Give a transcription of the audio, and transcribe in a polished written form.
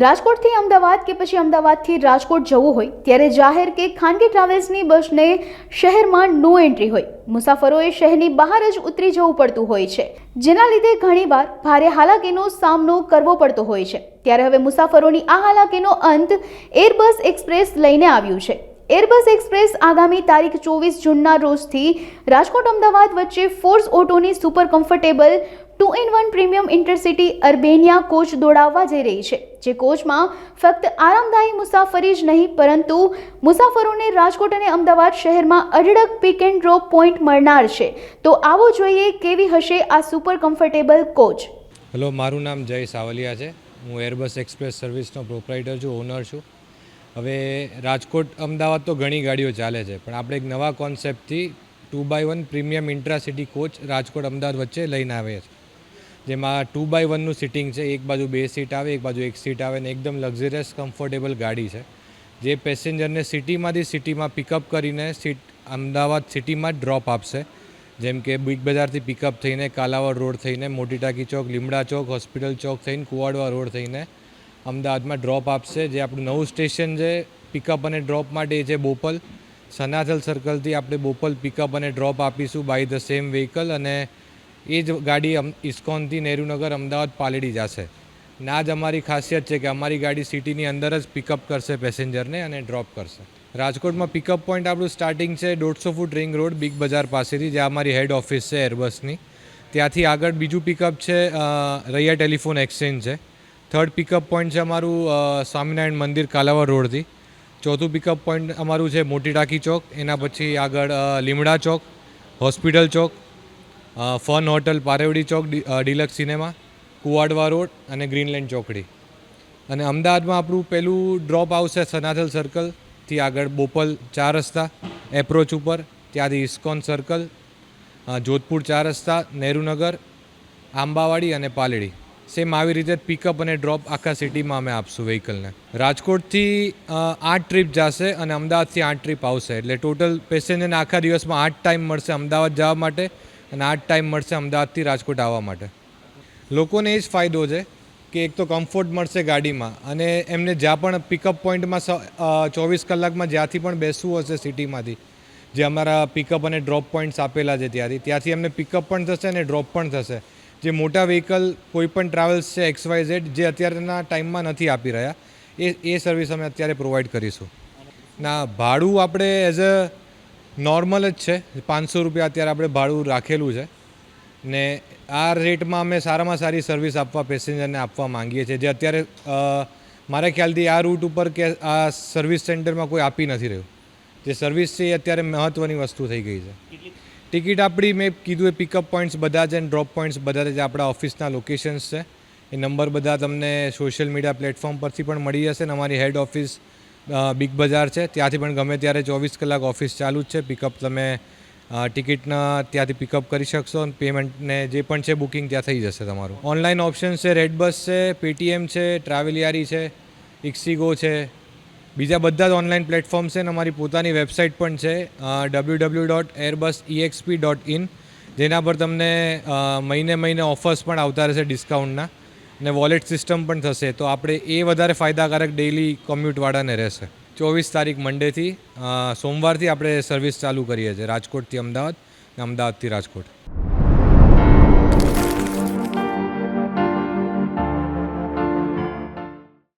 રાજકોટથી અમદાવાદ કે પછી અમદાવાદથી રાજકોટ જવું હોય ત્યારે જાહેર કે ખાનગી ટ્રાવેલ્સની બસને શહેરમાં નો એન્ટ્રી હોય. મુસાફરોએ શહેરની બહાર જ ઉતરી જવું પડતું હોય છે, જેના લીધે ઘણીવાર ભારે હાલાકીનો સામનો કરવો પડતો હોય છે. ત્યારે હવે મુસાફરોની આ હાલાકીનો અંત એરબસ એક્સપ્રેસ લઈને આવ્યું છે. એરબસ એક્સપ્રેસ આગામી તારીખ 24 જૂનના રોજથી રાજકોટ અમદાવાદ વચ્ચે ફોર્સ ઓટોની super comfortable 2-in-1 premium intercity Urbania coach દોડાવવા જઈ રહી છે. જે કોચમાં ફક્ત આરામદાયી મુસાફરી જ નહીં પરંતુ મુસાફરોને રાજકોટ અને અમદાવાદ શહેરમાં અઢળક પિક એન્ડ ડ્રોપ પોઈન્ટ મળનાર છે. તો આવો જોઈએ કેવી હશે આ સુપર કમ્ફર્ટેબલ કોચ. હેલો, મારું નામ જય સાવલિયા છે. હું એરબસ એક્સપ્રેસ સર્વિસનો પ્રોપ્રાઇટર છું, ઓનર છું. હવે રાજકોટ અમદાવાદ તો ઘણી ગાડીઓ ચાલે છે, પણ આપણે એક નવા કોન્સેપ્ટથી 2x1 premium intracity coach Rajkot Ahmedabad વચ્ચે લઈને આવીએ છીએ. જેમાં 2x1નું સિટિંગ છે, એક બાજુ 2 સીટ આવે, એક બાજુ 1 સીટ આવે ને એકદમ લક્ઝરિયસ કમ્ફર્ટેબલ ગાડી છે, જે પેસેન્જરને સિટીમાંથી સિટીમાં પિકઅપ કરીને અમદાવાદ સિટીમાં જ ડ્રોપ આપશે. જેમ કે બિગ બજારથી પિકઅપ થઈને કાલાવડ રોડ થઈને મોટી ટાંકી ચોક, લીમડા ચોક, હોસ્પિટલ ચોક થઈને કુવાડવા રોડ થઈને અમદાવાદમાં ડ્રોપ આપશે. જે આપણું નવું સ્ટેશન છે પિકઅપ અને ડ્રોપ માટે છે બોપલ. સનાથલ સર્કલથી આપણે બોપલ પિકઅપ અને ડ્રોપ આપીશું બાય ધ સેમ વ્હીકલ, અને એ જ ગાડી ઇસ્કોનથી નહેરુનગર અમદાવાદ પાલડી જશે. ના જ અમારી ખાસિયત છે કે અમારી ગાડી સિટીની અંદર જ પિકઅપ કરશે પેસેન્જરને અને ડ્રોપ કરશે. રાજકોટમાં પિકઅપ પોઈન્ટ આપણું સ્ટાર્ટિંગ છે 150 ફૂટ રિંગ રોડ બિગ બજાર પાસેથી, જ્યાં અમારી હેડ ઓફિસ છે એરબસની. ત્યાંથી આગળ બીજું પિકઅપ છે રૈયા ટેલિફોન એક્સચેન્જ છે. થર્ડ પિકઅપ પોઈન્ટ છે અમારું સ્વામિનારાયણ મંદિર કાલાવડ રોડથી. ચોથું પિકઅપ પોઈન્ટ અમારું છે મોટી ટાંકી ચોક. એના પછી આગળ લીમડા ચોક, હોસ્પિટલ ચોક, ફન હોટલ પારેવડી ચોક, ડિલક્સ સિનેમા, કુવાડવા રોડ અને ગ્રીનલેન્ડ ચોકડી. અને અમદાવાદમાં આપણું પહેલું ડ્રોપ આવશે સનાથલ સર્કલથી આગળ બોપલ 4 રસ્તા એપ્રોચ ઉપર, ત્યાંથી ઇસ્કોન સર્કલ, જોધપુર 4 રસ્તા, નહેરુનગર, આંબાવાડી અને પાલડી. સેમ આવી રીતે પિકઅપ અને ડ્રોપ આખા સિટીમાં અમે આપશું વ્હીકલને. રાજકોટથી 8 ટ્રીપ જશે અને અમદાવાદથી 8 ટ્રીપ આવશે, એટલે ટોટલ પેસેન્જરને આખા દિવસમાં 8 ટાઈમ મળશે અમદાવાદ જવા માટે અને 8 ટાઈમ મળશે અમદાવાદથી રાજકોટ આવવા માટે. લોકોને એ જ ફાયદો છે કે એક તો કમ્ફર્ટ મળશે ગાડીમાં, અને એમને જ્યાં પણ પિકઅપ પોઈન્ટમાં 24 કલાકમાં જ્યાંથી પણ બેસવું હશે સિટીમાંથી, જે અમારા પિકઅપ અને ડ્રોપ પોઈન્ટ્સ આપેલા છે ત્યાંથી એમને પિકઅપ પણ થશે અને ડ્રોપ પણ થશે. જે મોટા વ્હીકલ કોઈ પણ ટ્રાવેલ્સ છે XYZ જે અત્યારના ટાઈમમાં નથી આપી રહ્યા, એ સર્વિસ અમે અત્યારે પ્રોવાઈડ કરીશું. ના, ભાડું આપણે એઝ અ નોર્મલ જ છે, 500 રૂપિયા અત્યારે આપણે ભાડું રાખેલું છે. ને આ રેટમાં અમે સારામાં સારી સર્વિસ આપવા પેસેન્જરને આપવા માંગીએ છીએ, જે અત્યારે મારા ખ્યાલથી આ રૂટ ઉપર કે આ સર્વિસ સેન્ટરમાં કોઈ આપી નથી રહ્યું. જે સર્વિસ છે એ અત્યારે મહત્ત્વની વસ્તુ થઈ ગઈ છે. ટિકિટ આપણી મેં કીધું એ પિકઅપ પોઈન્ટ્સ બધા છે અને ડ્રોપ પોઈન્ટ્સ બધા છે, જે આપણા ઓફિસના લોકેશન્સ છે. એ નંબર બધા તમને સોશિયલ મીડિયા પ્લેટફોર્મ પરથી પણ મળી જશે. અને અમારી હેડ ઓફિસ બિગ બજાર છે, ત્યાંથી પણ ગમે ત્યારે 24 કલાક ઓફિસ ચાલુ જ છે. પિકઅપ તમે ટિકિટના ત્યાંથી પિકઅપ કરી શકશો અને પેમેન્ટને જે પણ છે બુકિંગ ત્યાં થઈ જશે તમારું. ઓનલાઈન ઓપ્શન્સ છે, રેડબસ છે, પેટીએમ છે, ટ્રાવેલિયારી છે, ઇક્સિગો છે, બીજા બધા જ ઓનલાઈન પ્લેટફોર્મ છે. અને અમારી પોતાની વેબસાઇટ પણ છે www.airbusexp.in, જેના પર તમને મહિને ઓફર્સ પણ આવતા રહેશે ડિસ્કાઉન્ટના, અને વોલેટ સિસ્ટમ પણ થશે. તો આપણે એ વધારે ફાયદાકારક ડેઇલી કોમ્યુટવાળાને રહેશે. 24 તારીખ મંડેથી સોમવારથી આપણે સર્વિસ ચાલુ કરીએ છીએ રાજકોટથી અમદાવાદ અને અમદાવાદથી રાજકોટ.